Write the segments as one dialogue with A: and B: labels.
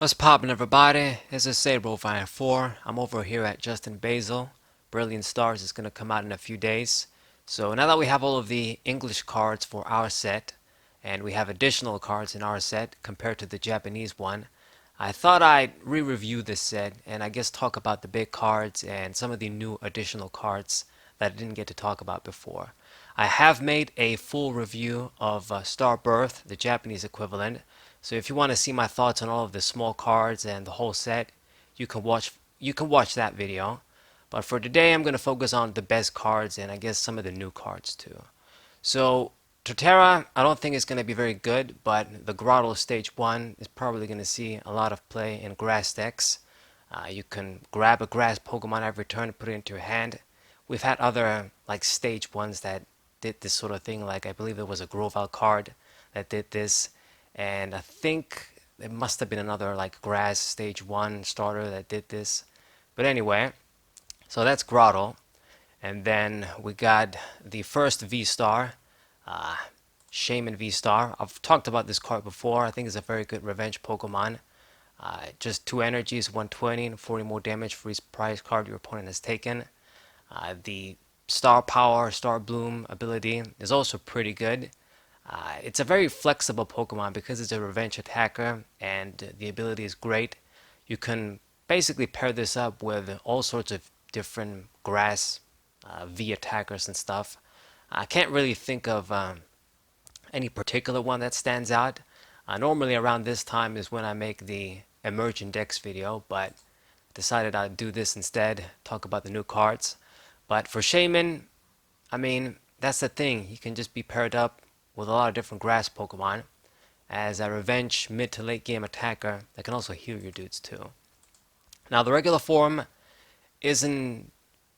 A: What's poppin', everybody? This is Sabro4. I'm over here at Justin Basil. Brilliant Stars is gonna come out in a few days. So now that we have all of the English cards for our set, and we have additional cards in our set compared to the Japanese one, I thought I'd re-review this set and I guess talk about the big cards and some of the new additional cards that I didn't get to talk about before. I have made a full review of Star Birth, the Japanese equivalent. So if you want to see my thoughts on all of the small cards and the whole set, you can watch that video. But for today, I'm going to focus on the best cards and I guess some of the new cards too. So Torterra, I don't think it's going to be very good, but the Grotto Stage 1 is probably going to see a lot of play in grass decks. You can grab a grass Pokemon every turn and put it into your hand. We've had other like Stage 1s that did this sort of thing, like I believe there was a Grovyle card that did this, and I think there must have been another like grass Stage 1 starter that did this. But anyway, so that's Grotto. And then we got the first VSTAR, uh, Shaymin VSTAR. I've talked about this card before. I think it's a very good revenge Pokemon. Just 2 energies, 120, and 40 more damage for each prize card your opponent has taken. The Star Power, Star Bloom ability is also pretty good. It's a very flexible Pokemon because it's a revenge attacker and the ability is great. You can basically pair this up with all sorts of different grass V attackers and stuff. I can't really think of any particular one that stands out. Normally around this time is when I make the emerging decks video, but decided I'd do this instead, talk about the new cards. But for Shaymin, I mean, that's the thing. He can just be paired up with a lot of different grass Pokemon as a revenge mid to late game attacker that can also heal your dudes too. Now the regular form isn't,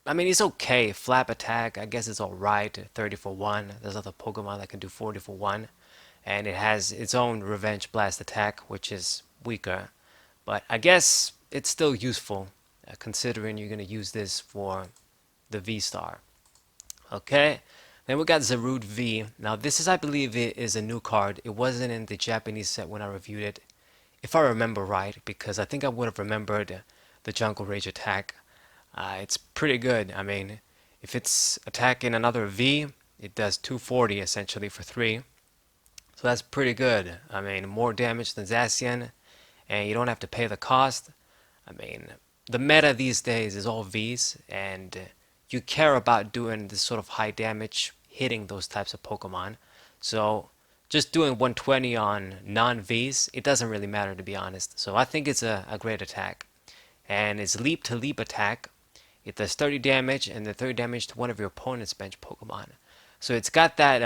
A: I mean, it's okay. Flap attack, I guess it's alright. 30 for 1. There's other Pokemon that can do 40 for 1. And it has its own revenge blast attack, which is weaker. But I guess it's still useful, considering you're going to use this for the V-Star. Okay, then we got Zarude V. Now this is, I believe, it is a new card. It wasn't in the Japanese set when I reviewed it, if I remember right, because I think I would have remembered the Jungle Rage attack. It's pretty good. I mean, if it's attacking another V, it does 240 essentially for 3. So that's pretty good. I mean, more damage than Zacian, and you don't have to pay the cost. I mean, the meta these days is all Vs, and you care about doing this sort of high damage, hitting those types of Pokemon. So just doing 120 on non-Vs, it doesn't really matter to be honest. So I think it's a great attack. And it's leap to leap attack. It does 30 damage and then 30 damage to one of your opponent's bench Pokemon. So it's got that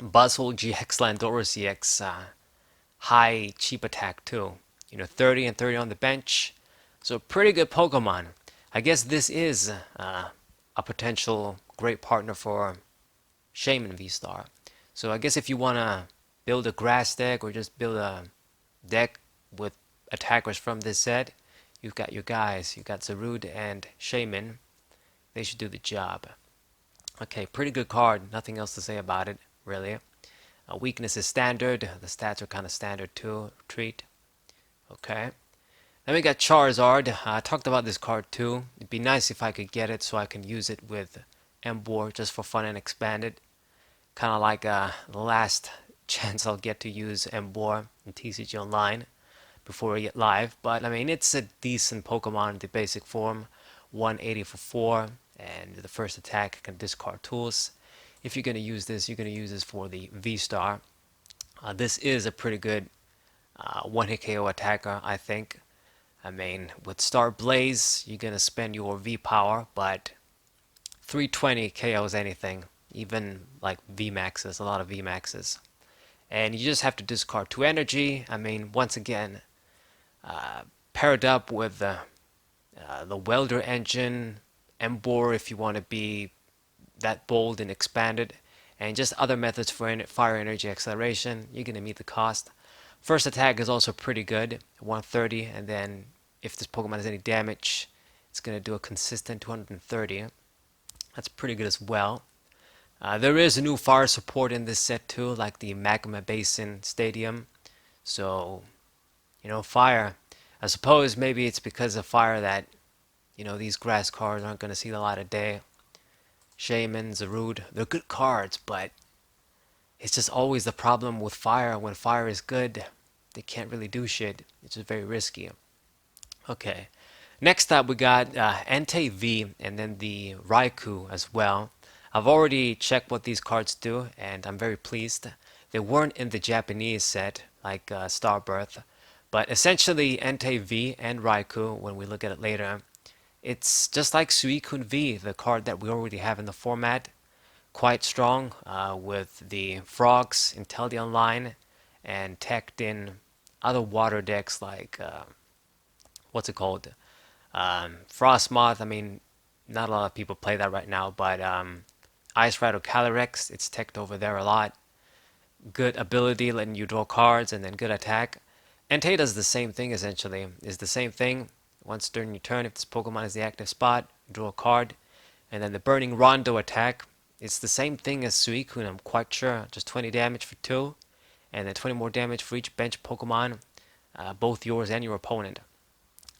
A: Buzzwole GX Landorus EX high cheap attack too. 30 and 30 on the bench. So pretty good Pokemon. I guess this is a potential great partner for Shaymin V-Star. So I guess if you want to build a grass deck or just build a deck with attackers from this set, you've got your guys. You've got Zarude and Shaymin. They should do the job. Okay, pretty good card. Nothing else to say about it, really. Weakness is standard. The stats are kind of standard too. Treat. Okay. Then we got Charizard. I talked about this card too. It'd be nice if I could get it so I can use it with Emboar just for fun and expand it. Kind of like the last chance I'll get to use Emboar in TCG Online before I get live. But I mean, it's a decent Pokemon in the basic form. 180 for 4, and the first attack can discard tools. If you're going to use this, you're going to use this for the V-Star. This is a pretty good one-hit KO attacker, I think. I mean, with Star Blaze, you're going to spend your V-Power, but 320 KOs anything, even like V-Maxes, a lot of V-Maxes. And you just have to discard 2 energy. I mean, once again, paired up with the Welder engine, Emboar if you want to be that bold and expanded, and just other methods for fire energy acceleration, you're going to meet the cost. First attack is also pretty good, 130, and then if this Pokemon has any damage, it's going to do a consistent 230. That's pretty good as well. There is a new fire support in this set too, like the Magma Basin Stadium. So Fire. I suppose maybe it's because of fire that, these grass cards aren't going to see the light of day. Shaymin, Zarude, they're good cards, but it's just always the problem with fire. When fire is good, they can't really do shit. It's just very risky. Okay. Next up, we got Entei V and then the Raikou as well. I've already checked what these cards do, and I'm very pleased. They weren't in the Japanese set, like Starbirth, but essentially Entei V and Raikou, when we look at it later, it's just like Suicune V, the card that we already have in the format. Quite strong with the Frogs, Inteleon line, and teched in other water decks like, what's it called? Frostmoth. I mean, not a lot of people play that right now, but Ice Rattle Calyrex, it's teched over there a lot. Good ability, letting you draw cards, and then good attack. Entei does the same thing essentially. Is the same thing. Once during your turn, if this Pokemon is the active spot, draw a card. And then the Burning Rondo attack. It's the same thing as Suicune, I'm quite sure. Just 20 damage for 2. And then 20 more damage for each bench Pokemon. Both yours and your opponent.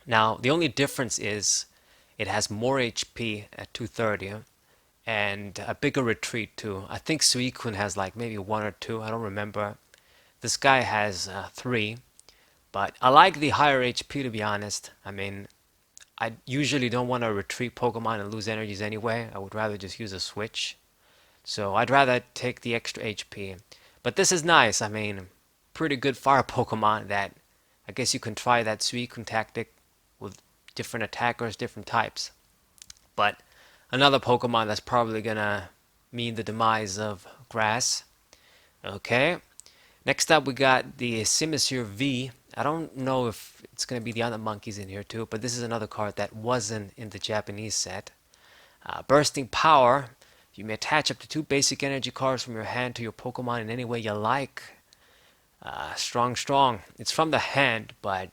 A: Now, the only difference is it has more HP at 230 and a bigger retreat too. I think Suicune has like maybe 1 or 2, I don't remember. This guy has 3, but I like the higher HP to be honest. I mean, I usually don't want to retreat Pokemon and lose energies anyway. I would rather just use a switch. So I'd rather take the extra HP. But this is nice. I mean, pretty good fire Pokemon that I guess you can try that Suicune tactic with different attackers, different types. But another Pokemon that's probably gonna mean the demise of grass. Okay. Next up we got the Simisear V. I don't know if it's gonna be the other monkeys in here too, but this is another card that wasn't in the Japanese set. Bursting Power. You may attach up to 2 basic energy cards from your hand to your Pokemon in any way you like. Strong. It's from the hand, but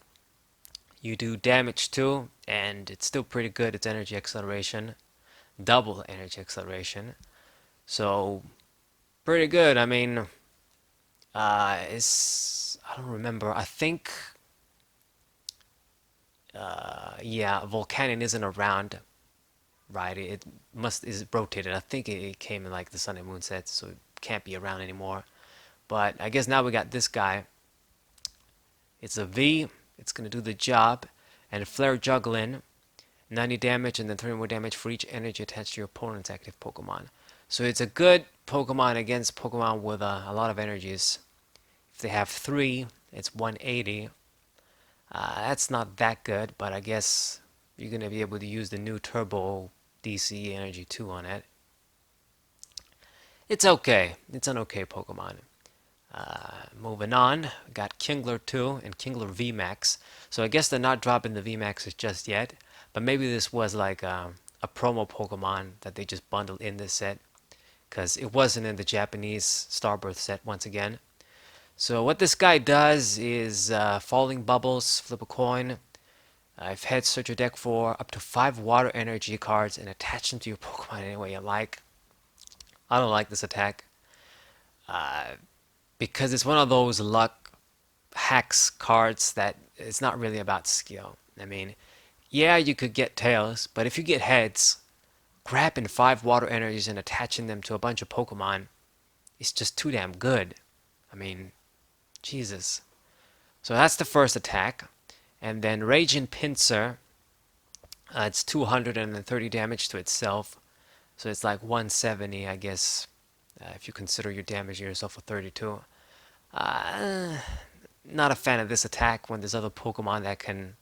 A: you do damage too, and it's still pretty good. It's energy acceleration, double energy acceleration, so pretty good. I mean, I don't remember. I think, yeah, Volcanion isn't around, right? It must is rotated. I think it came in like the Sun and Moon sets, so it can't be around anymore. But I guess now we got this guy. It's a V. It's going to do the job. And Flare Juggling, 90 damage and then 30 more damage for each energy attached to your opponent's active Pokemon. So it's a good Pokemon against Pokemon with a lot of energies. If they have 3, it's 180. That's not that good, but I guess you're going to be able to use the new Turbo DC Energy 2 on it. It's okay. It's an okay Pokemon. Moving on, we got Kingler 2 and Kingler VMAX. So I guess they're not dropping the VMAXs just yet, but maybe this was like a promo Pokemon that they just bundled in this set, because it wasn't in the Japanese Starbirth set once again. So what this guy does is Falling Bubbles, flip a coin. If heads, search your deck for up to 5 water energy cards and attach them to your Pokemon any way you like. I don't like this attack. Because it's one of those luck hacks cards that it's not really about skill. I mean, yeah, you could get tails, but if you get heads, grabbing 5 water energies and attaching them to a bunch of Pokemon is just too damn good. I mean, Jesus. So that's the first attack. And then Raging Pinsir, it's 230 damage to itself. So it's like 170, I guess, if you consider your damage yourself for 32. Not a fan of this attack when there's other Pokemon that can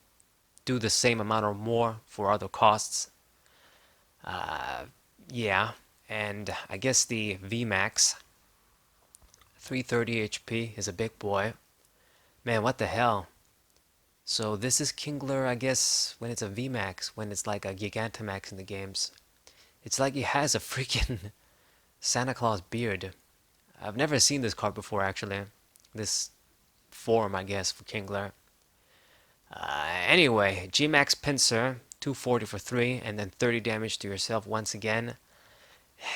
A: do the same amount or more for other costs. Yeah, and I guess the VMAX, 330 HP, is a big boy. Man, what the hell? So this is Kingler, I guess, when it's a VMAX, when it's like a Gigantamax in the games. It's like he has a freaking Santa Claus beard. I've never seen this card before, actually. This form, I guess, for Kingler. Anyway, G-Max Pinsir, 240 for 3, and then 30 damage to yourself once again.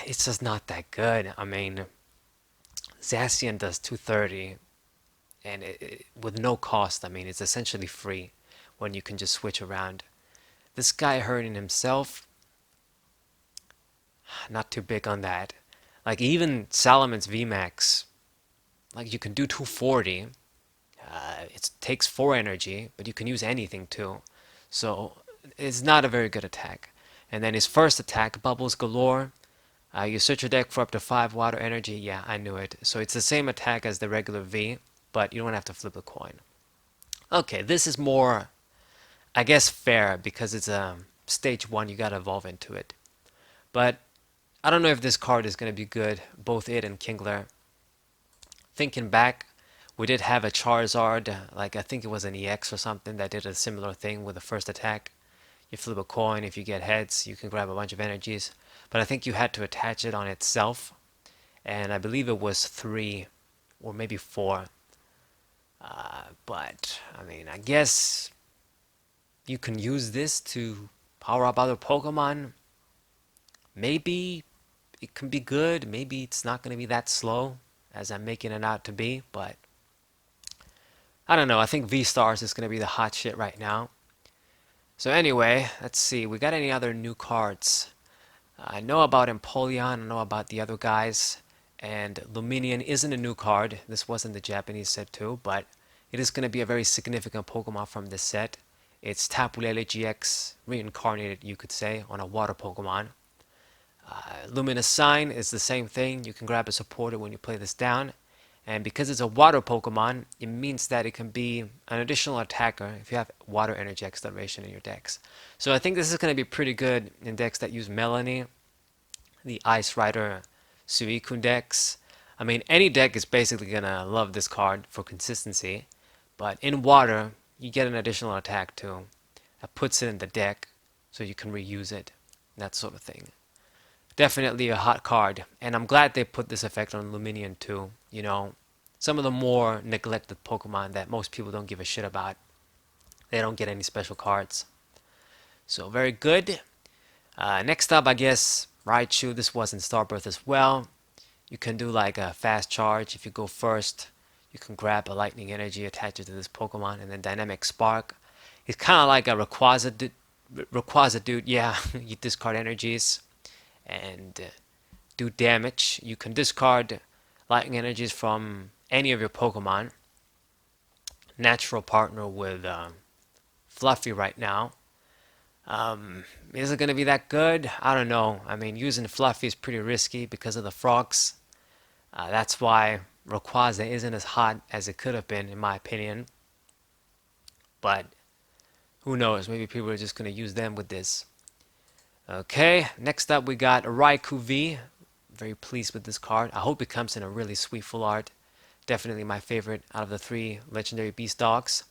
A: It's just not that good. I mean, Zacian does 230. and with no cost. I mean, it's essentially free when you can just switch around. This guy hurting himself, not too big on that. Like even Salamon's VMAX, like you can do 240. It takes 4 energy, but you can use anything too. So it's not a very good attack. And then his first attack, Bubbles Galore. You search your deck for up to 5 water energy. Yeah, I knew it. So it's the same attack as the regular V, but you don't have to flip a coin. Okay, this is more, I guess, fair because it's a stage 1. You gotta evolve into it. But I don't know if this card is gonna be good, both it and Kingler. Thinking back, we did have a Charizard, like I think it was an EX or something, that did a similar thing with the first attack. You flip a coin, if you get heads, you can grab a bunch of energies. But I think you had to attach it on itself, and I believe it was 3 or maybe 4. But, I mean, I guess you can use this to power up other Pokemon. Maybe it can be good, maybe it's not going to be that slow as I'm making it out to be, but I don't know. I think VSTARs is going to be the hot shit right now. So anyway, let's see. We got any other new cards? I know about Empoleon. I know about the other guys. And Luminion isn't a new card. This wasn't the Japanese set too, but it is going to be a very significant Pokemon from this set. It's Tapu Lele GX reincarnated, you could say, on a water Pokemon. Luminous Sign is the same thing. You can grab a supporter when you play this down. And because it's a water Pokemon, it means that it can be an additional attacker if you have water energy acceleration in your decks. So I think this is going to be pretty good in decks that use Melanie, the Ice Rider Suicune decks. I mean, any deck is basically going to love this card for consistency. But in water, you get an additional attack too. That puts it in the deck so you can reuse it. That sort of thing. Definitely a hot card, and I'm glad they put this effect on Luminion too. You know, some of the more neglected Pokemon that most people don't give a shit about, they don't get any special cards. So very good. Next up, I guess, Raichu. This was in Starbirth as well. You can do like a fast charge. If you go first, you can grab a lightning energy, attach it to this Pokemon, and then Dynamic Spark. It's kind of like a Rayquaza dude. Yeah, you discard energies and do damage. You can discard lightning energies from any of your Pokemon. Natural partner with Fluffy right now. Is it going to be that good? I don't know. I mean, using Fluffy is pretty risky because of the frogs. That's why Rayquaza isn't as hot as it could have been, in my opinion. But who knows? Maybe people are just going to use them with this. Okay, next up we got Rykuv V. Very pleased with this card. I hope it comes in a really sweet full art. Definitely my favorite out of the 3 legendary beast dogs.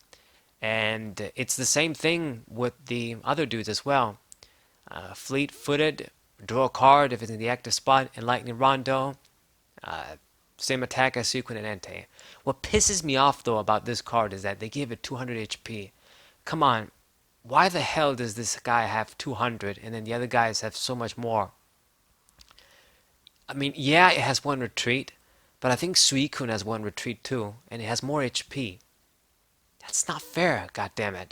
A: And it's the same thing with the other dudes as well. Fleet-footed, draw a card if it's in the active spot, and Lightning Rondo. Same attack as Suicune and Entei. What pisses me off though about this card is that they give it 200 HP. Come on. Why the hell does this guy have 200 and then the other guys have so much more? I mean, yeah, it has 1 retreat, but I think Suicune has 1 retreat too, and it has more HP. That's not fair, goddammit.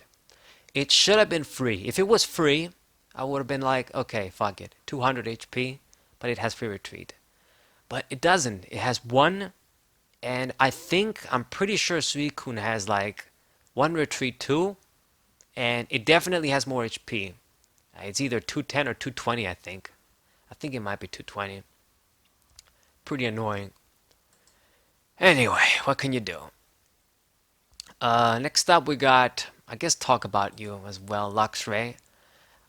A: It should have been free. If it was free, I would have been like, okay, fuck it. 200 HP, but it has free retreat. But it doesn't. It has 1, and I'm pretty sure Suicune has like 1 retreat too. And it definitely has more HP. It's either 210 or 220, I think. I think it might be 220. Pretty annoying. Anyway, what can you do? Next up we got, I guess, talk about you as well, Luxray.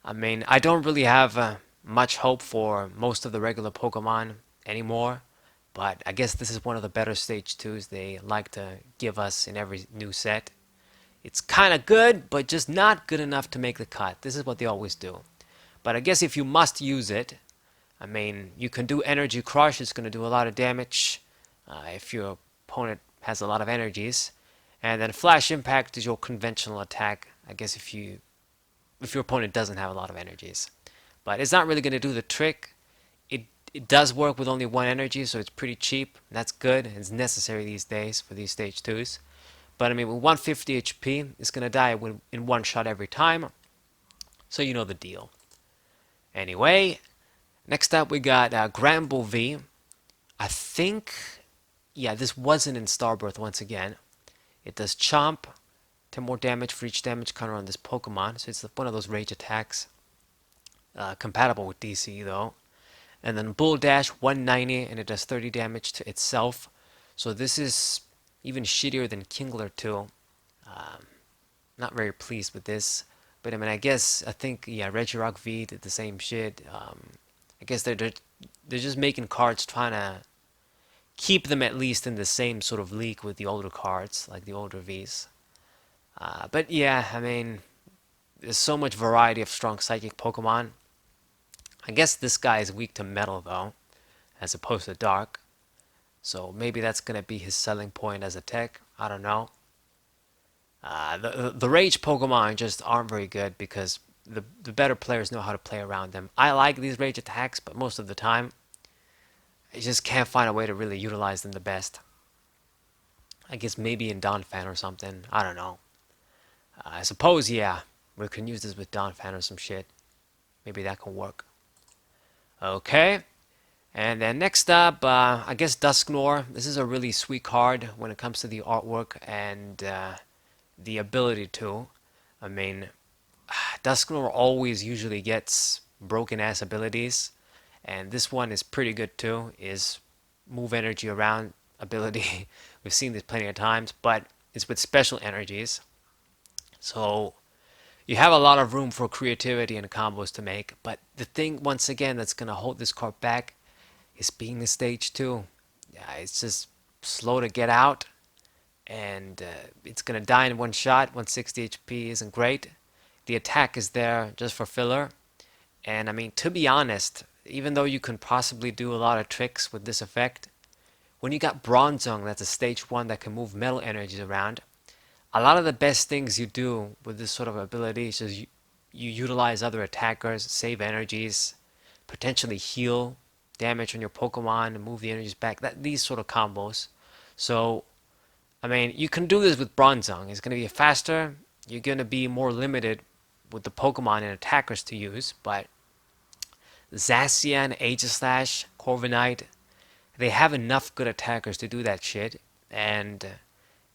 A: I mean, I don't really have much hope for most of the regular Pokemon anymore. But I guess this is one of the better stage 2s they like to give us in every new set. It's kind of good, but just not good enough to make the cut. This is what they always do. But I guess if you must use it, I mean, you can do Energy Crush. It's going to do a lot of damage if your opponent has a lot of energies. And then Flash Impact is your conventional attack, I guess if your opponent doesn't have a lot of energies. But it's not really going to do the trick. It does work with only 1 energy, so it's pretty cheap. That's good. It's necessary these days for these stage 2s. But I mean, with 150 HP, it's gonna die in one shot every time. So you know the deal. Anyway, next up we got Gramble V. I think, yeah, this wasn't in Starbirth once again. It does Chomp, 10 more damage for each damage counter on this Pokemon. So it's one of those rage attacks. Compatible with DC though. And then Bull Dash, 190, and it does 30 damage to itself. So this is even shittier than Kingler 2. Not very pleased with this. But I mean, I think, yeah, Regirock V did the same shit. I guess they're just making cards trying to keep them at least in the same sort of league with the older cards, like the older Vs. But yeah, I mean, there's so much variety of strong psychic Pokemon. I guess this guy is weak to metal though, as opposed to dark. So maybe that's gonna be his selling point as a tech. I don't know. The rage Pokemon just aren't very good because the better players know how to play around them. I like these rage attacks, but most of the time, I just can't find a way to really utilize them the best. I guess maybe in Donphan or something. I don't know. I suppose, yeah, we can use this with Donphan or some shit. Maybe that can work. Okay. And then next up, I guess Dusknoir. This is a really sweet card when it comes to the artwork and the ability to. I mean, Dusknoir always usually gets broken ass abilities, and this one is pretty good too. Is move energy around ability. We've seen this plenty of times, but it's with special energies. So you have a lot of room for creativity and combos to make. But the thing, once again, that's gonna hold this card back is being the stage 2. Yeah, it's just slow to get out, and it's gonna die in one shot. 160 HP isn't great. The attack is there just for filler. And I mean, to be honest, even though you can possibly do a lot of tricks with this effect, when you got Bronzong, that's a stage 1 that can move metal energies around, a lot of the best things you do with this sort of ability is just you utilize other attackers, save energies, potentially heal damage on your Pokemon and move the energies back. These sort of combos. So, I mean, you can do this with Bronzong. It's going to be faster. You're going to be more limited with the Pokemon and attackers to use, but Zacian, Aegislash, Corviknight, they have enough good attackers to do that shit, and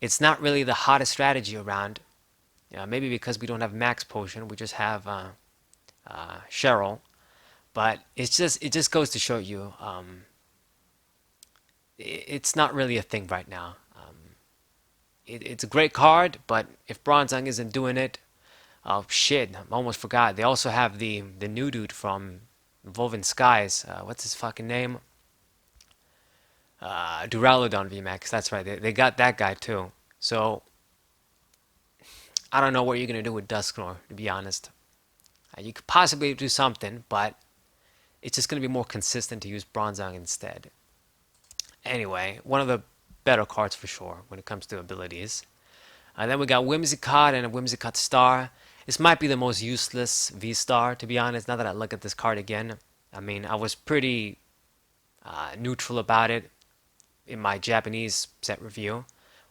A: it's not really the hottest strategy around. Maybe because we don't have Max Potion, we just have Cheryl, but it just goes to show you it's not really a thing right now. It's a great card, but if Bronzong isn't doing it, oh shit, I almost forgot. They also have the new dude from Evolving Skies. What's his fucking name? Duraludon VMAX. That's right. They got that guy too. So I don't know what you're gonna do with Dusknoir, to be honest. You could possibly do something, but it's just gonna be more consistent to use Bronzong instead. Anyway, one of the better cards for sure when it comes to abilities. Then we got Whimsicott and a Whimsicott Star. This might be the most useless VSTAR, to be honest, now that I look at this card again. I mean, I was pretty neutral about it in my Japanese set review.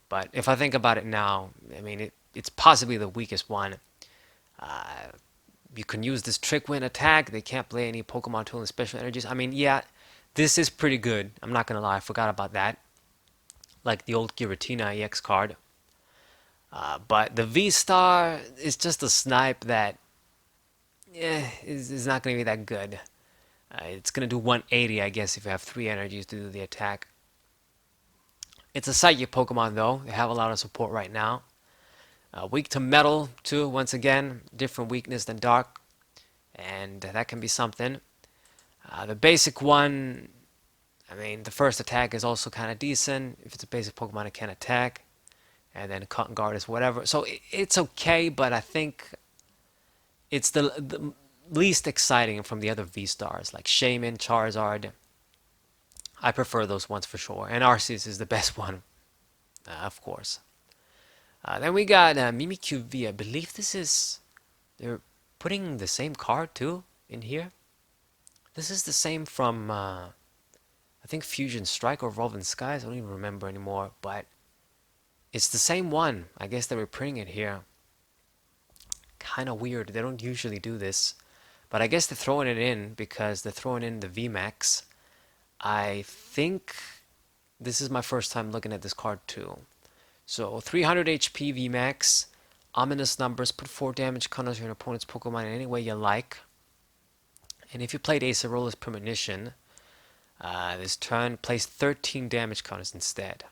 A: But if I think about it now, I mean, it's possibly the weakest one. You can use this Trick Wind attack. They can't play any Pokemon Tool and Special Energies. I mean, yeah, this is pretty good. I'm not going to lie, I forgot about that. Like the old Giratina EX card. But the V-Star is just a snipe that is not going to be that good. It's going to do 180, I guess, if you have 3 energies to do the attack. It's a Psychic Pokemon, though. They have a lot of support right now. Weak to Metal, too, once again. Different weakness than Dark. And that can be something. The basic one, I mean, the first attack is also kind of decent. If it's a basic Pokemon, it can attack. And then Cotton Guard is whatever. So it's okay, but I think it's the least exciting from the other V-Stars, like Shaymin, Charizard. I prefer those ones for sure. And Arceus is the best one, of course. Then we got Mimikyu V. I believe this is... They're putting the same card, too, in here. This is the same from, I think, Fusion Strike or Evolving Skies. I don't even remember anymore, but... It's the same one. I guess they were printing it here. Kind of weird. They don't usually do this. But I guess they're throwing it in because they're throwing in the VMAX. I think this is my first time looking at this card too. So 300 HP VMAX, ominous numbers, put 4 damage counters on your opponent's Pokemon in any way you like. And if you played Cyrillic Premonition, this turn, place 13 damage counters instead.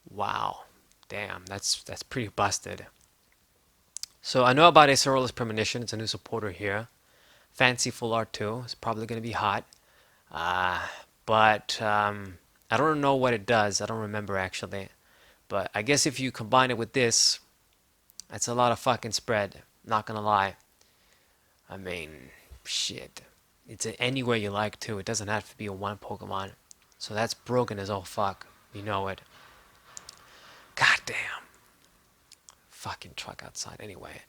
A: Wow. Damn, that's pretty busted. So I know about Cyrillic Premonition. It's a new supporter here. Fancy full art too. It's probably going to be hot. But I don't know what it does. I don't remember actually. But I guess if you combine it with this, that's a lot of fucking spread. Not gonna lie. I mean, shit. It's anywhere you like to. It doesn't have to be a one Pokemon. So that's broken as all fuck. You know it. God damn. Fucking truck outside anyway.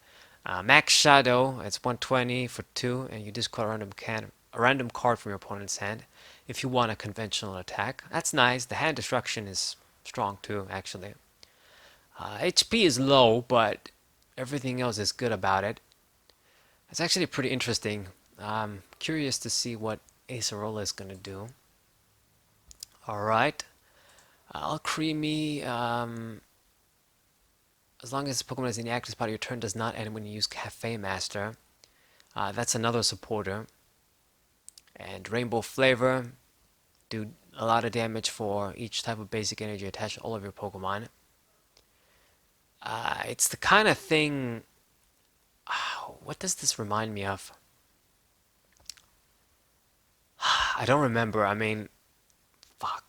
A: Max Shadow, it's 120 for 2, and you discard a random card from your opponent's hand if you want a conventional attack. That's nice. The hand destruction is strong too, actually. HP is low, but everything else is good about it. It's actually pretty interesting. I'm curious to see what Acerola is going to do. Alright. Alcremie, as long as this Pokemon is in the active spot, your turn does not end when you use Cafe Master. That's another supporter. And Rainbow Flavor, do a lot of damage for each type of basic energy attached to all of your Pokemon. It's the kind of thing... what does this remind me of? I don't remember. I mean, fuck.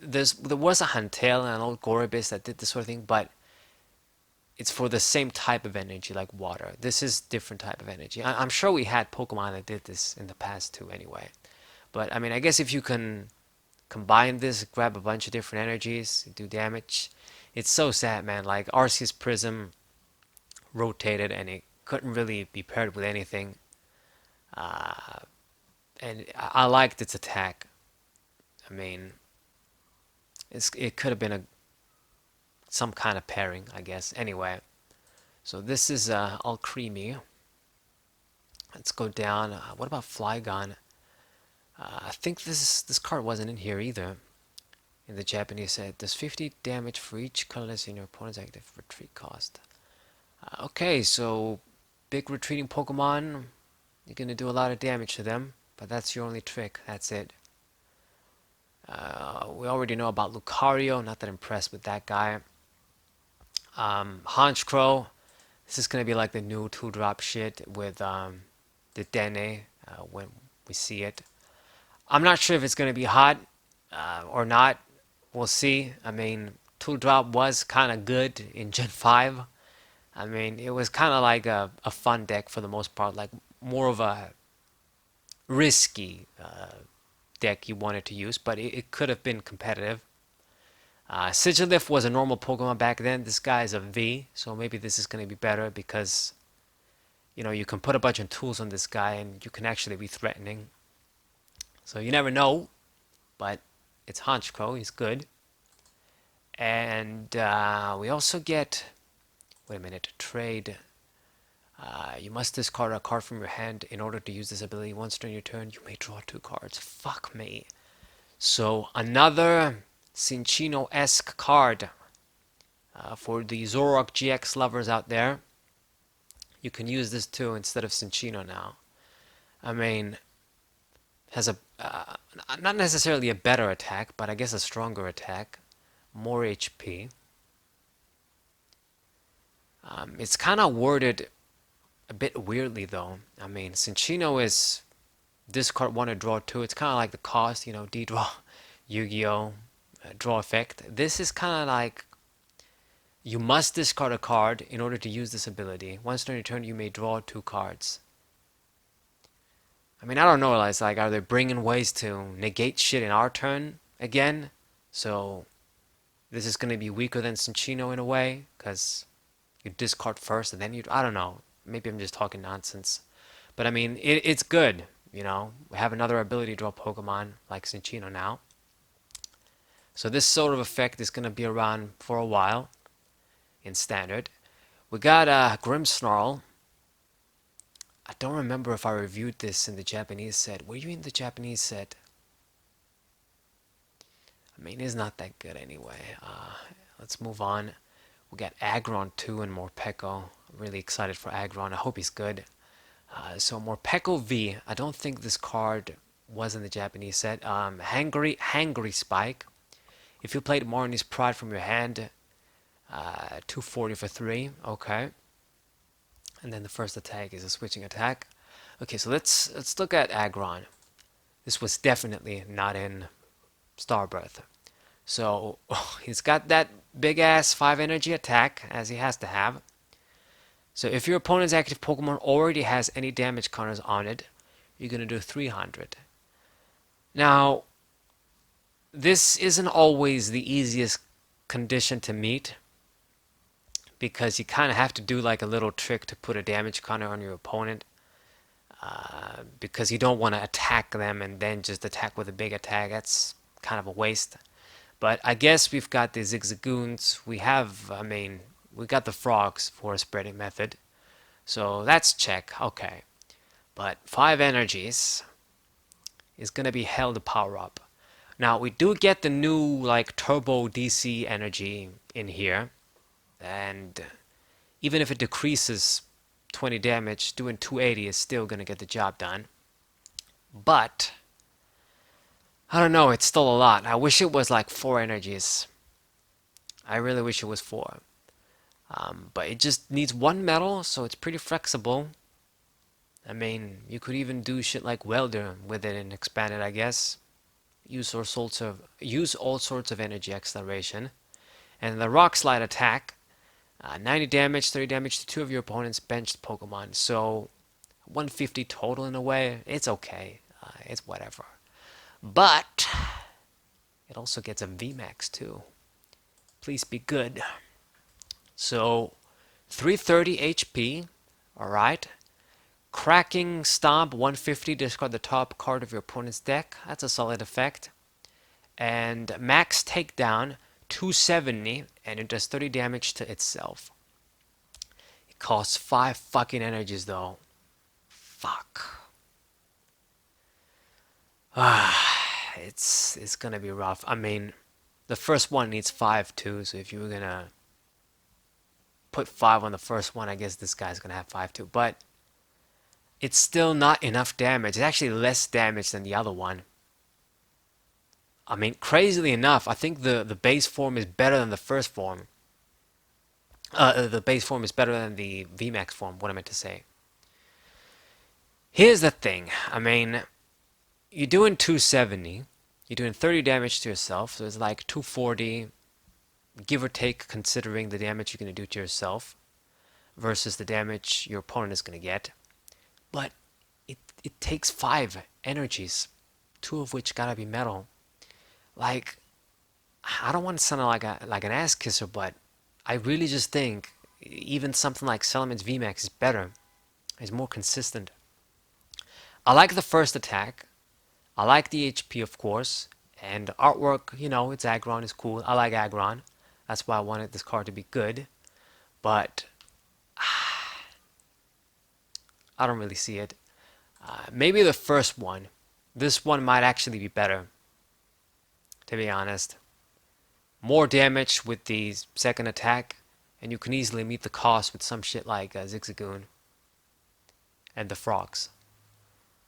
A: There was a Huntail and an old Goribus that did this sort of thing, but it's for the same type of energy, like water. This is different type of energy. I'm sure we had Pokemon that did this in the past too anyway. But, I mean, I guess if you can combine this, grab a bunch of different energies, do damage. It's so sad, man. Like, Arceus Prism rotated, and it couldn't really be paired with anything. And I liked its attack. I mean, it could have been some kind of pairing, I guess. Anyway, so this is all creamy. Let's go down. What about Flygon? I think this card wasn't in here either. In the Japanese set, does 50 damage for each colorless in your opponent's active retreat cost. Okay, so big retreating Pokemon, you're gonna do a lot of damage to them, but that's your only trick. That's it. We already know about Lucario. Not that impressed with that guy. Honchkrow. This is gonna be like the new 2-drop shit with the Dene when we see it. I'm not sure if it's gonna be hot or not. We'll see. I mean, 2-drop was kind of good in Gen 5. I mean, it was kind of like a fun deck for the most part, like more of a risky deck you wanted to use, but it could have been competitive. Sigilyph was a normal Pokemon back then. This guy is a V, so maybe this is going to be better because, you know, you can put a bunch of tools on this guy and you can actually be threatening. So you never know, but it's Honchkrow. He's good. And we also get... Wait a minute. Trade. You must discard a card from your hand in order to use this ability. Once during your turn, you may draw 2 cards. Fuck me. So another Cinccino-esque card for the Zoroark GX lovers out there. You can use this too instead of Cinccino now. I mean, has a not necessarily a better attack, but I guess a stronger attack, more HP. It's kind of worded a bit weirdly though. I mean, Cinccino is discard 1 or draw 2. It's kind of like the cost, you know, D-draw, Yu-Gi-Oh, draw effect. This is kind of like you must discard a card in order to use this ability. Once during your turn, you may draw 2 cards. I mean, I don't know. It's like, are they bringing ways to negate shit in our turn again? So this is going to be weaker than Cinccino in a way because you discard first and then you... I don't know. Maybe I'm just talking nonsense. But I mean, it's good. You know, we have another ability to draw Pokemon like Cinccino now. So this sort of effect is going to be around for a while in Standard. We got Grimmsnarl. I don't remember if I reviewed this in the Japanese set. Were you in the Japanese set? I mean, it's not that good anyway. Let's move on. We got Agron 2 and Morpeco. Really excited for Agron. I hope he's good. So Morpeco V. I don't think this card was in the Japanese set. Hangry Spike. If you played Marnie's Pride from your hand, 240 for 3. Okay. And then the first attack is a switching attack. Okay, so let's look at Agron. This was definitely not in Starbirth. So he's got that big ass 5 energy attack as he has to have. So if your opponent's active Pokemon already has any damage counters on it, you're gonna do 300. Now, this isn't always the easiest condition to meet, because you kind of have to do like a little trick to put a damage counter on your opponent, because you don't want to attack them and then just attack with a big attack. That's kind of a waste. But I guess we've got the Zigzagoons. We got the frogs for a spreading method. So that's check. Okay. But 5 energies is going to be hell to power up. Now we do get the new like turbo DC energy in here. And even if it decreases 20 damage, doing 280 is still going to get the job done. But I don't know, it's still a lot. I wish it was like 4 energies. I really wish it was 4. But it just needs 1 metal, so it's pretty flexible. I mean, you could even do shit like Welder with it and expand it, I guess. Use all sorts of energy acceleration. And the Rock Slide attack, 90 damage, 30 damage to 2 of your opponent's benched Pokemon. So 150 total in a way. It's okay. It's whatever. But it also gets a VMAX too. Please be good. So 330 HP. Alright. Cracking Stomp 150. Discard the top card of your opponent's deck. That's a solid effect. And Max Takedown 270, and it does 30 damage to itself. It costs 5 fucking energies though. Fuck. It's gonna be rough. I mean, the first one needs 5 too, so if you were gonna put 5 on the first one, I guess this guy's gonna have 5 too. But it's still not enough damage. It's actually less damage than the other one. I mean, crazily enough, I think the base form is better than the first form. The base form is better than the VMAX form, what I meant to say. Here's the thing. I mean, you're doing 270. You're doing 30 damage to yourself, so it's like 240, give or take, considering the damage you're going to do to yourself versus the damage your opponent is going to get. But it takes 5 energies, 2 of which gotta be metal. Like, I don't want to sound like an ass kisser, but I really just think even something like Salamence VMAX is better. It's more consistent. I like the first attack. I like the HP, of course. And the artwork, you know, it's Agron, is cool. I like Agron. That's why I wanted this card to be good. But I don't really see it. Maybe the first one. This one might actually be better, to be honest. More damage with the second attack, and you can easily meet the cost with some shit like Zigzagoon and the frogs.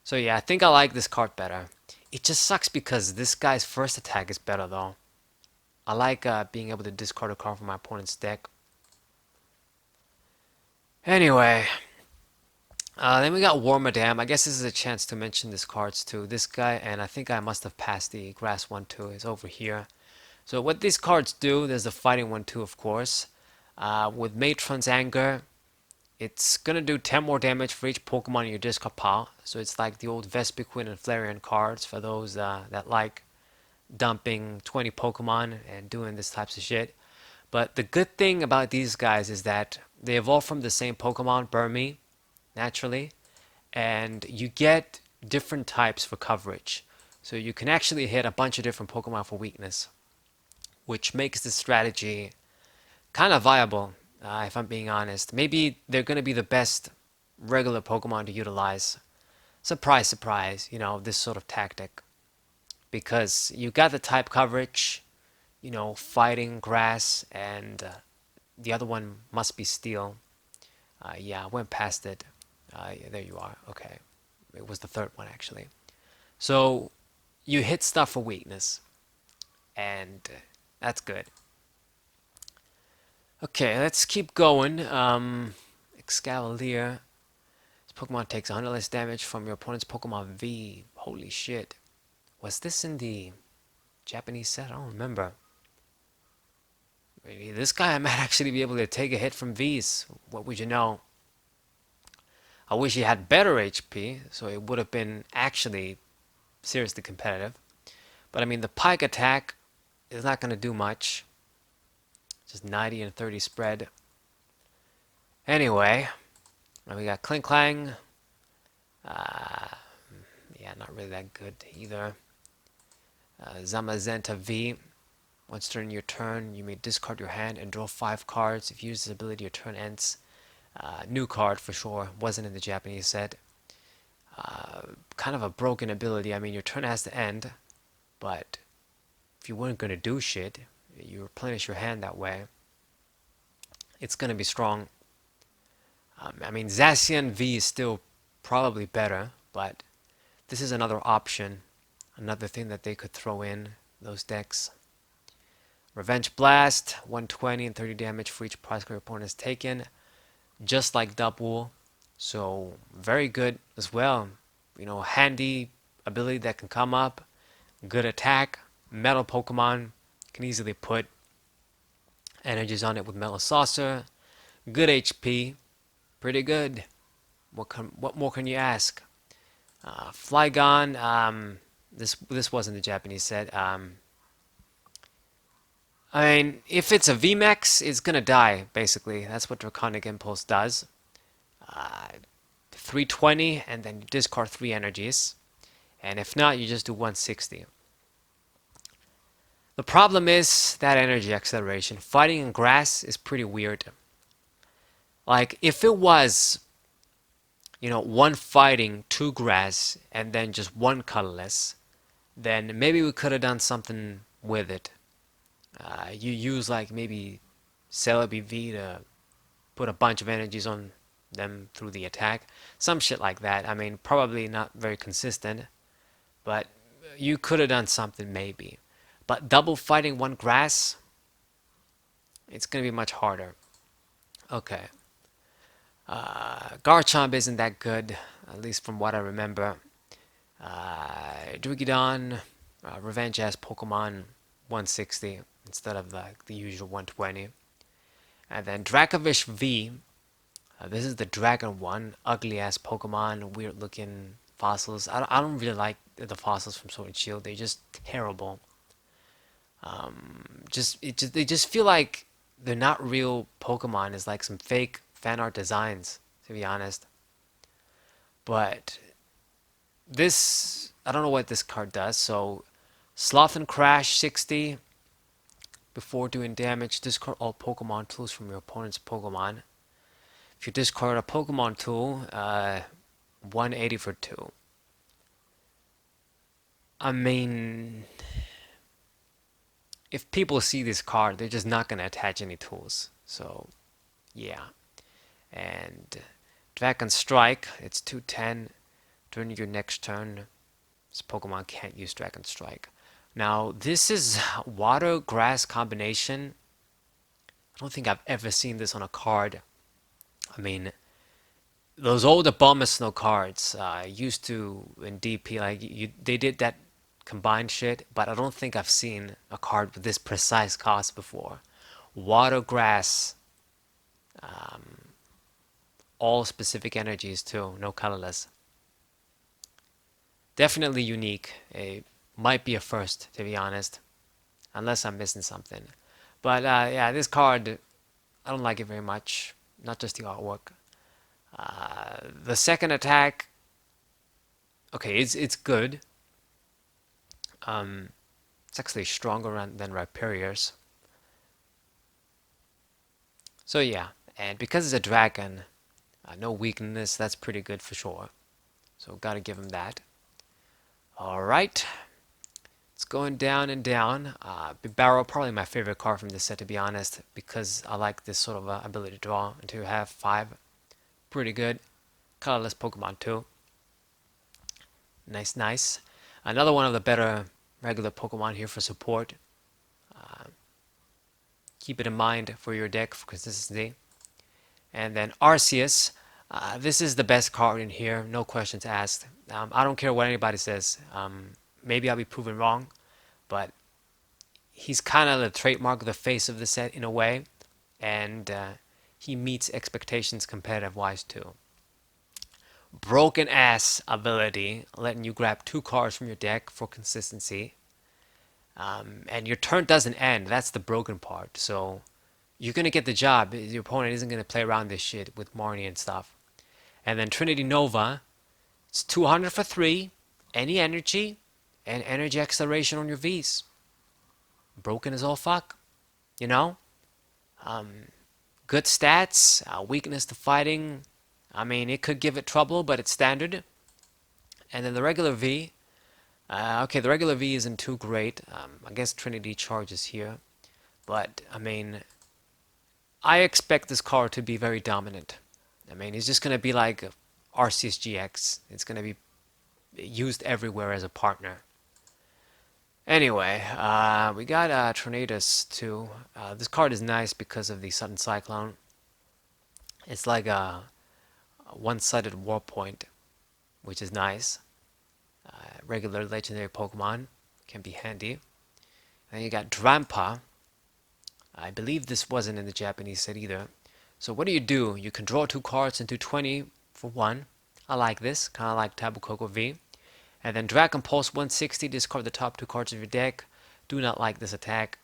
A: So yeah, I think I like this card better. It just sucks because this guy's first attack is better though. I like being able to discard a card from my opponent's deck. Anyway, then we got Wormadam. I guess this is a chance to mention these cards too. This guy, and I think I must have passed the grass one too, is over here. So what these cards do, there's the fighting one too, of course. With Matron's Anger, it's gonna do 10 more damage for each Pokemon in your discard pile. So it's like the old Vespiquen and Flareon cards for those that like dumping 20 Pokemon and doing this types of shit. But the good thing about these guys is that they evolve from the same Pokemon, Burmy, naturally, and you get different types for coverage. So you can actually hit a bunch of different Pokemon for weakness. which makes this strategy kind of viable, if I'm being honest. Maybe they're going to be the best regular Pokemon to utilize. Surprise, surprise, this sort of tactic. Because you got the type coverage, fighting, grass, and the other one must be steel. Yeah, I went past it. Yeah, there you are. Okay. It was the third one, actually. So you hit stuff for weakness, and that's good. Okay, let's keep going. Excavalier. This Pokemon takes 100 less damage from your opponent's Pokemon V. Holy shit. Was this in the Japanese set? I don't remember. Maybe this guy might actually be able to take a hit from V's. What would you know? I wish he had better HP, so it would have been actually seriously competitive. But I mean, the Pike attack is not going to do much. Just 90 and 30 spread. Anyway, we got Clink Clang. Yeah, not really that good either. Zamazenta V. Once during your turn, you may discard your hand and draw 5 cards. If you use this ability, your turn ends. New card for sure. Wasn't in the Japanese set. Kind of a broken ability. I mean, your turn has to end, but if you weren't going to do shit, you replenish your hand that way. It's going to be strong. I mean, Zacian V is still probably better, but this is another option. Another thing that they could throw in those decks. Revenge Blast, 120 and 30 damage for each prize card your opponent has taken. Just like Double. So, very good as well. Handy ability that can come up. Good attack. Metal Pokemon. Can easily put energies on it with Metal Saucer. Good HP. Pretty good. What more can you ask? Flygon. This wasn't the Japanese set. I mean, if it's a VMAX, it's gonna die, basically. That's what Draconic Impulse does. 320, and then you discard 3 energies. And if not, you just do 160. The problem is that energy acceleration. Fighting in grass is pretty weird. Like, if it was, 1 fighting, 2 grass, and then just 1 colorless, then maybe we could have done something with it. You use like maybe Celebi V to put a bunch of energies on them through the attack. Some shit like that. I mean, probably not very consistent, but you could have done something maybe. But double fighting 1 grass, it's going to be much harder. Okay. Garchomp isn't that good, at least from what I remember. Druidon, Revenge ass Pokemon, 160 instead of the usual 120. And then Dracovish V. This is the Dragon one. Ugly ass Pokemon, weird looking fossils. I don't really like the fossils from Sword and Shield. They're just terrible. They just feel like they're not real Pokemon. It's like some fake fan art designs, to be honest. But this, I don't know what this card does. So Sloth and Crash 60. Before doing damage, discard all Pokemon tools from your opponent's Pokemon. If you discard a Pokemon tool, 180 for 2. I mean, if people see this card, they're just not going to attach any tools. So, yeah. And Dragon Strike, it's 210. During your next turn, this Pokemon can't use Dragon Strike. Now, this is water-grass combination. I don't think I've ever seen this on a card. I mean, those old Abomasnow cards used to, in DP, like they did that combined shit, but I don't think I've seen a card with this precise cost before. Water-grass, all specific energies too, no colorless. Definitely unique. Might be a first, to be honest, unless I'm missing something. But yeah, this card, I don't like it very much. Not just the artwork. The second attack, okay, it's good. It's actually stronger than Rhyperior's. So yeah, and because it's a dragon, no weakness, that's pretty good for sure. So gotta give him that. Alright, it's going down and down. Barrow, probably my favorite card from this set to be honest, because I like this sort of ability to draw until you have 5. Pretty good. Colorless Pokemon too. Nice, nice. Another one of the better regular Pokemon here for support. Keep it in mind for your deck for consistency. And then Arceus. This is the best card in here, no questions asked. I don't care what anybody says. Maybe I'll be proven wrong, but he's kind of the trademark of the face of the set in a way, and he meets expectations competitive-wise too. Broken ass ability, letting you grab 2 cards from your deck for consistency. And your turn doesn't end. That's the broken part. So you're gonna get the job. Your opponent isn't gonna play around this shit with Marnie and stuff. And then Trinity Nova, it's 200 for 3, any energy, and energy acceleration on your Vs. Broken as all fuck, you know? Good stats, weakness to fighting. I mean, it could give it trouble, but it's standard. And then the regular V, okay, the regular V isn't too great. I guess Trinity charges here. But, I mean, I expect this card to be very dominant. I mean, it's just going to be like Arceus GX. It's going to be used everywhere as a partner. Anyway, we got Tornadus too. This card is nice because of the Sudden Cyclone. It's like a one-sided war point, which is nice. Regular legendary Pokemon can be handy. Then you got Drampa. I believe this wasn't in the Japanese set either. So what do? You can draw 2 cards and do 20 for 1. I like this, kind of like Tabu Koko V. And then Dragon Pulse 160, discard the top 2 cards of your deck. Do not like this attack.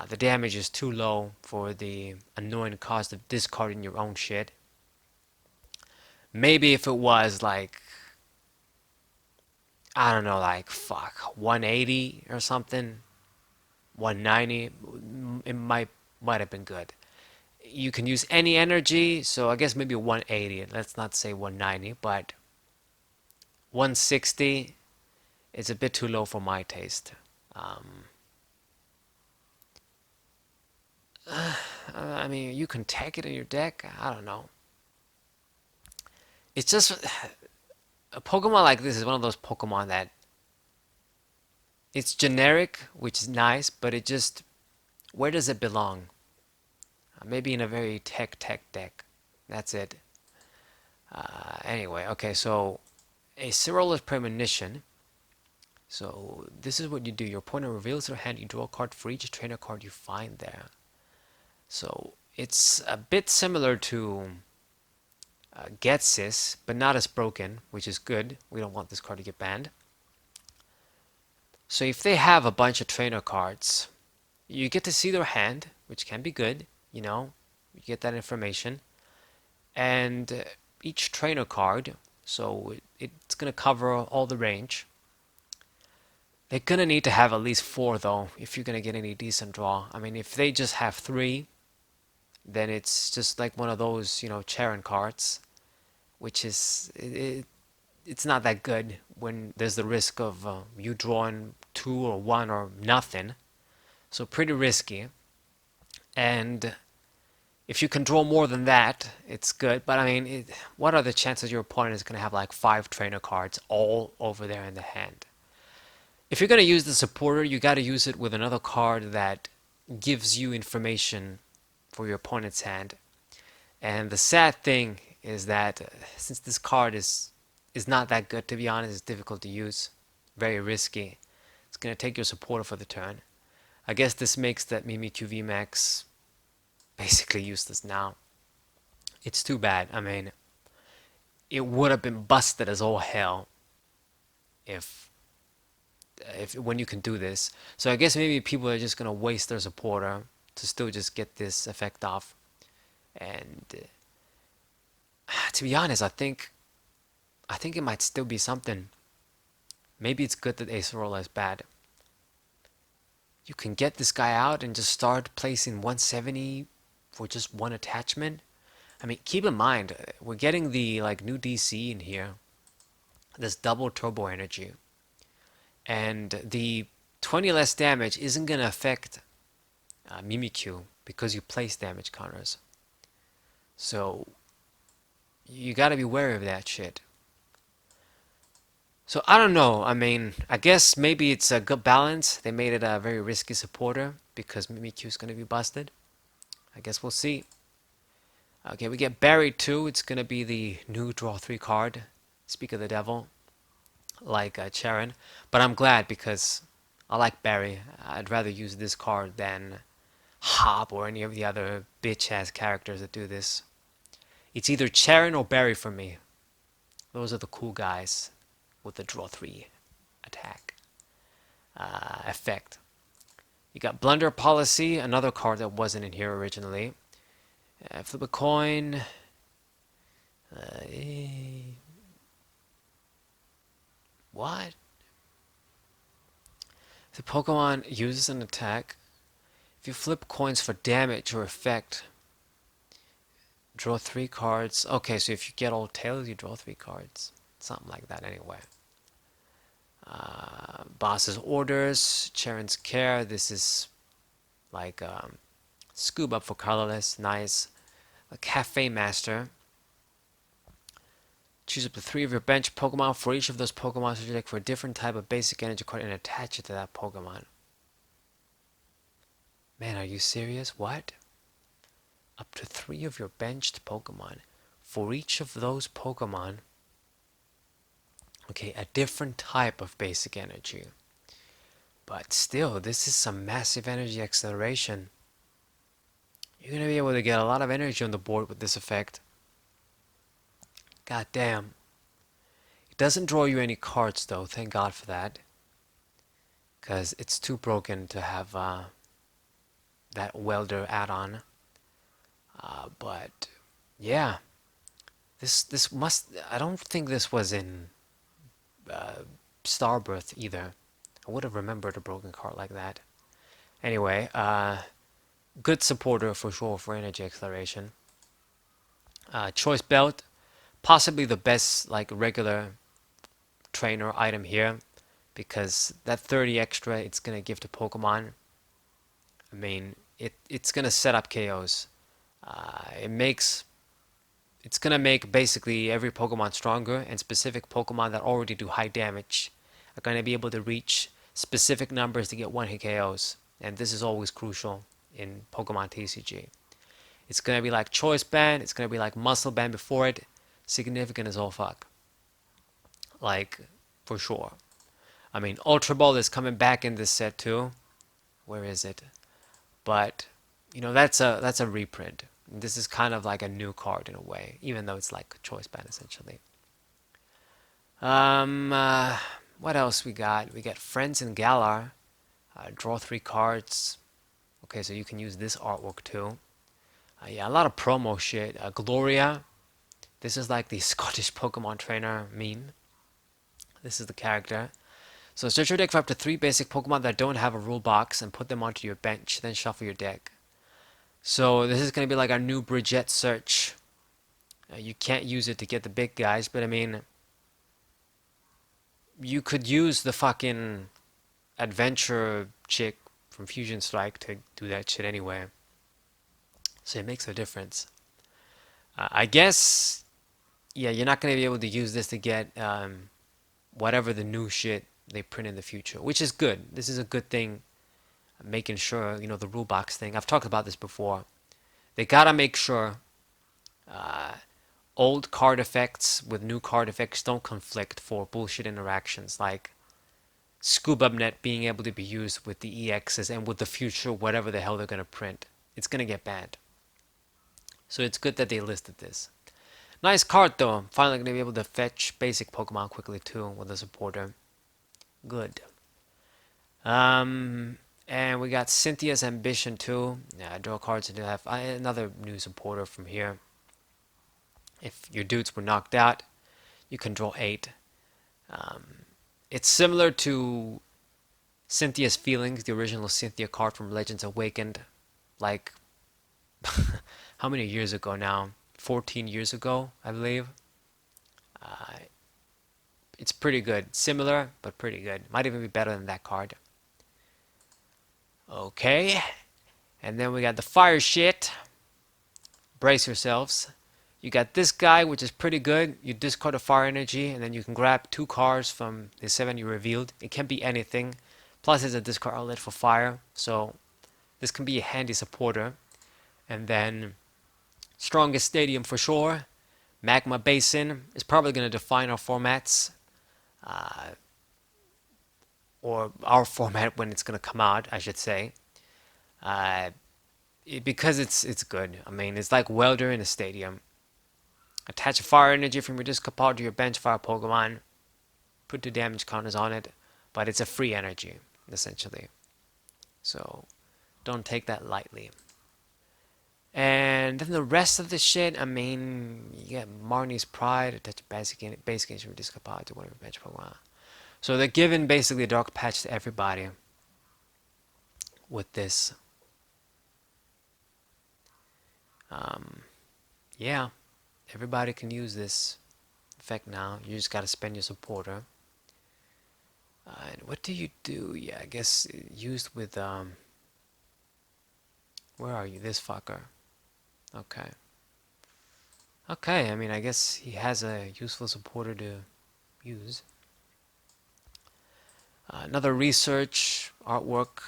A: The damage is too low for the annoying cost of discarding your own shit. Maybe if it was like, I don't know, like, 180 or something, 190, it might have been good. You can use any energy, so I guess maybe 180. Let's not say 190, but 160 is a bit too low for my taste. I mean, you can tag it in your deck. I don't know. It's just a Pokemon like this is one of those Pokemon that it's generic, which is nice, but it just, where does it belong? Maybe in a very tech deck. That's it. Anyway, okay, so a Cyrillic Premonition. So this is what you do. Your opponent reveals their hand. You draw a card for each trainer card you find there. So it's a bit similar to Getsis, but not as broken, which is good. We don't want this card to get banned. So if they have a bunch of trainer cards, you get to see their hand, which can be good, you know, you get that information. And each trainer card, so it's going to cover all the range. They're going to need to have at least 4 though, if you're going to get any decent draw. I mean, if they just have 3, then it's just like one of those, you know, Charon cards, which is, it's not that good when there's the risk of you drawing 2 or 1 or nothing. So pretty risky. And if you can draw more than that, it's good. But I mean, what are the chances your opponent is going to have like 5 trainer cards all over there in the hand? If you're going to use the supporter, you got to use it with another card that gives you information for your opponent's hand. And the sad thing is that since this card is not that good, to be honest, it's difficult to use, very risky. It's going to take your supporter for the turn. I guess this makes that Mimikyu VMAX basically useless now. It's too bad. I mean, it would have been busted as all hell if when you can do this. So I guess maybe people are just gonna waste their supporter to still just get this effect off. And to be honest, I think it might still be something. Maybe it's good that Acerola is bad. You can get this guy out and just start placing 170 for just one attachment. I mean, keep in mind, we're getting the like new DC in here, this double turbo energy, and the 20 less damage isn't gonna affect Mimikyu because you place damage counters. So you gotta be wary of that shit. So I don't know. I mean, I guess maybe it's a good balance. They made it a very risky supporter because Mimikyu's gonna be busted. I guess we'll see. Okay, we get buried too. It's gonna be the new draw 3 card. Speak of the devil, like Charon. But I'm glad because I like Barry. I'd rather use this card than Hop or any of the other bitch ass characters that do this. It's either Charon or Barry for me. Those are the cool guys with the draw 3 attack effect. You got Blunder Policy, another card that wasn't in here originally. Flip a coin. What? If the Pokemon uses an attack, if you flip coins for damage or effect, draw 3 cards. Okay, so if you get all tails, you draw 3 cards. Something like that anyway. Boss's Orders, Charon's Care. This is like Scoop Up for colorless. Nice. A Cafe Master. Choose up to 3 of your bench Pokemon. For each of those Pokemon, search your deck for a different type of basic energy card and attach it to that Pokemon. Man, are you serious? What? Up to 3 of your benched Pokemon. For each of those Pokemon, okay, a different type of basic energy. But still, this is some massive energy acceleration. You're going to be able to get a lot of energy on the board with this effect. God damn. It doesn't draw you any cards though, thank God for that. Because it's too broken to have that welder add-on. But yeah, this must. I don't think this was in Starbirth either. I would have remembered a broken card like that. Anyway, good supporter for sure for energy acceleration. Choice Belt, possibly the best like regular trainer item here, because that 30 extra it's gonna give to Pokemon. I mean, it's gonna set up KOs. It's gonna make basically every Pokemon stronger, and specific Pokemon that already do high damage are gonna be able to reach specific numbers to get one-hit KOs, and this is always crucial in Pokemon TCG. It's gonna be like Choice Band, it's gonna be like Muscle Band before it, significant as all fuck. Like, for sure. I mean, Ultra Ball is coming back in this set too. Where is it? But you know, that's a reprint. This is kind of like a new card in a way, even though it's like a choice band essentially. What else we got? We got Friends and Galar. Draw 3 cards. Okay, so you can use this artwork too. Yeah, a lot of promo shit. Gloria. This is like the Scottish Pokemon trainer meme. This is the character. So search your deck for up to 3 basic Pokemon that don't have a rule box and put them onto your bench, then shuffle your deck. So this is going to be like our new Bridget search. You can't use it to get the big guys, but I mean, you could use the fucking adventure chick from Fusion Strike to do that shit anyway. So it makes a difference. I guess, yeah, you're not going to be able to use this to get whatever the new shit they print in the future, which is good. This is a good thing, making sure, you know, the rule box thing. I've talked about this before. They gotta make sure old card effects with new card effects don't conflict for bullshit interactions, like ScoopUpNet being able to be used with the EXs and with the future whatever the hell they're gonna print. It's gonna get banned. So it's good that they listed this. Nice card though. I'm finally gonna be able to fetch basic Pokemon quickly too with a supporter. Good. And we got Cynthia's Ambition too. Yeah, draw cards and have another new supporter from here. If your dudes were knocked out, you can draw 8. It's similar to Cynthia's Feelings, the original Cynthia card from Legends Awakened. Like, how many years ago now? 14 years ago, I believe. It's pretty good. Similar, but pretty good. Might even be better than that card. Okay. And then we got the fire shit. Brace yourselves. You got this guy, which is pretty good. You discard a fire energy, and then you can grab 2 cards from the 7 you revealed. It can be anything. Plus, it's a discard outlet for fire, so this can be a handy supporter. And then, strongest stadium for sure. Magma Basin is probably going to define our formats. Or our format when it's going to come out, I should say. Because it's good. I mean, it's like Welder in a stadium. Attach a fire energy from your discard pile to your bench fire Pokemon. Put 2 damage counters on it. But it's a free energy, essentially. So, don't take that lightly. And then the rest of the shit, I mean, you get Marnie's Pride, attach a base against your discard pile to one of your bench Pokemon. So they're giving basically a dark patch to everybody with this. Yeah, everybody can use this effect now. You just gotta spend your supporter. And what do you do? Yeah, I guess used with where are you? This fucker. Okay. Okay, I mean, I guess he has a useful supporter to use. Another research artwork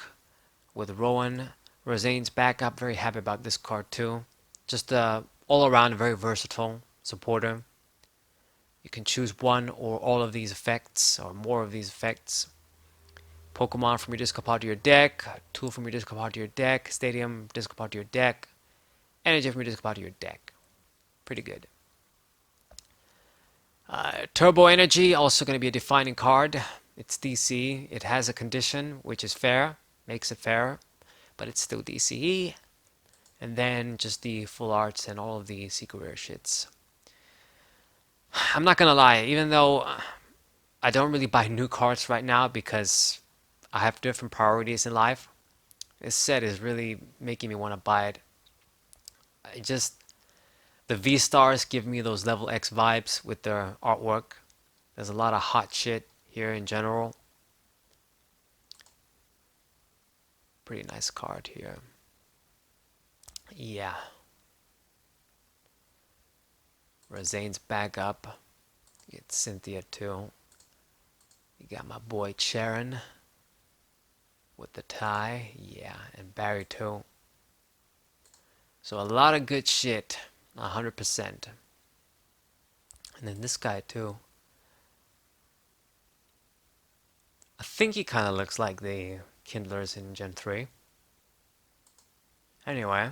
A: with Rowan. Rosane's backup. Very happy about this card too. Just all around very versatile supporter. You can choose one or all of these effects or more of these effects. Pokemon from your discard pile to your deck. Tool from your discard pile to your deck. Stadium discard pile to your deck. Energy from your discard pile to your deck. Pretty good. Turbo Energy, also going to be a defining card. It's DC. It has a condition, which is fair. Makes it fair. But it's still DCE. And then just the full arts and all of the secret rare shits. I'm not going to lie. Even though I don't really buy new cards right now because I have different priorities in life, this set is really making me want to buy it. The VSTARs give me those level X vibes with their artwork. There's a lot of hot shit here in general. Pretty nice card here. Yeah. Rosane's back up. You get Cynthia too. You got my boy Charon with the tie. Yeah, and Barry too. So a lot of good shit. 100%. And then this guy too. I think he kind of looks like the Kindlers in Gen 3. Anyway.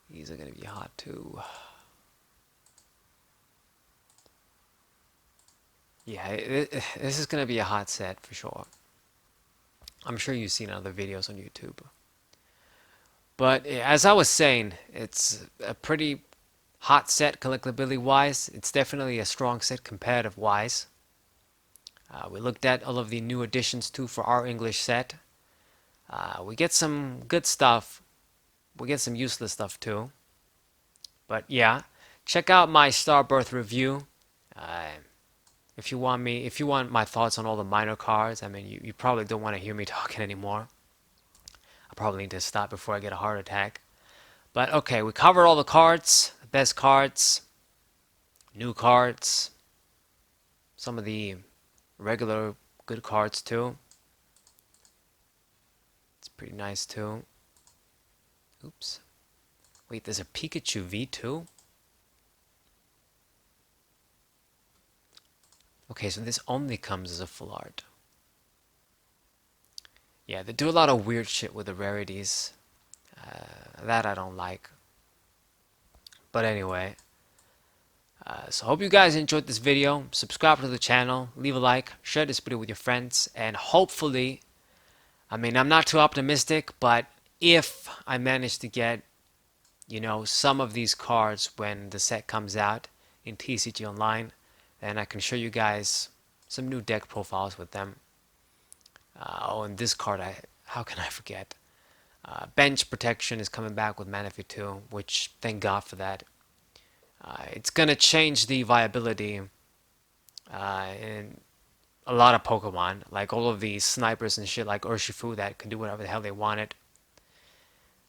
A: These are going to be hot too. Yeah, this is going to be a hot set for sure. I'm sure you've seen other videos on YouTube. But as I was saying, it's a pretty hot set collectability wise. It's definitely a strong set competitive wise. We looked at all of the new additions too for our English set. We get some good stuff. We get some useless stuff too. But yeah, check out my Starbirth review. If you want my thoughts on all the minor cards, I mean, you probably don't want to hear me talking anymore. I probably need to stop before I get a heart attack. But okay, we covered all the cards, the best cards, new cards, some of the regular good cards too. It's pretty nice too. Oops. Wait, there's a Pikachu V2? Okay, so this only comes as a full art. Yeah, they do a lot of weird shit with the rarities. That I don't like. But anyway. So I hope you guys enjoyed this video. Subscribe to the channel. Leave a like. Share this video with your friends. And hopefully, I mean, I'm not too optimistic, but if I manage to get, you know, some of these cards when the set comes out in TCG Online, then I can show you guys some new deck profiles with them. Oh, and this card I how can I forget? Bench protection is coming back with Manaphy 2, which thank God for that. It's gonna change the viability in a lot of Pokemon, like all of these snipers and shit like Urshifu that can do whatever the hell they wanted.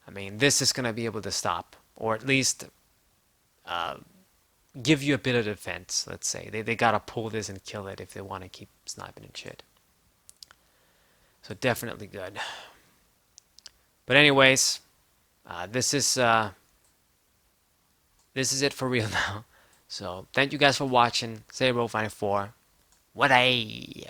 A: I mean, this is gonna be able to stop, or at least uh, give you a bit of defense, let's say. They gotta pull this and kill it if they want to keep sniping and shit. So definitely good. But anyways, this is it for real now. So thank you guys for watching. Say Roll 4. What a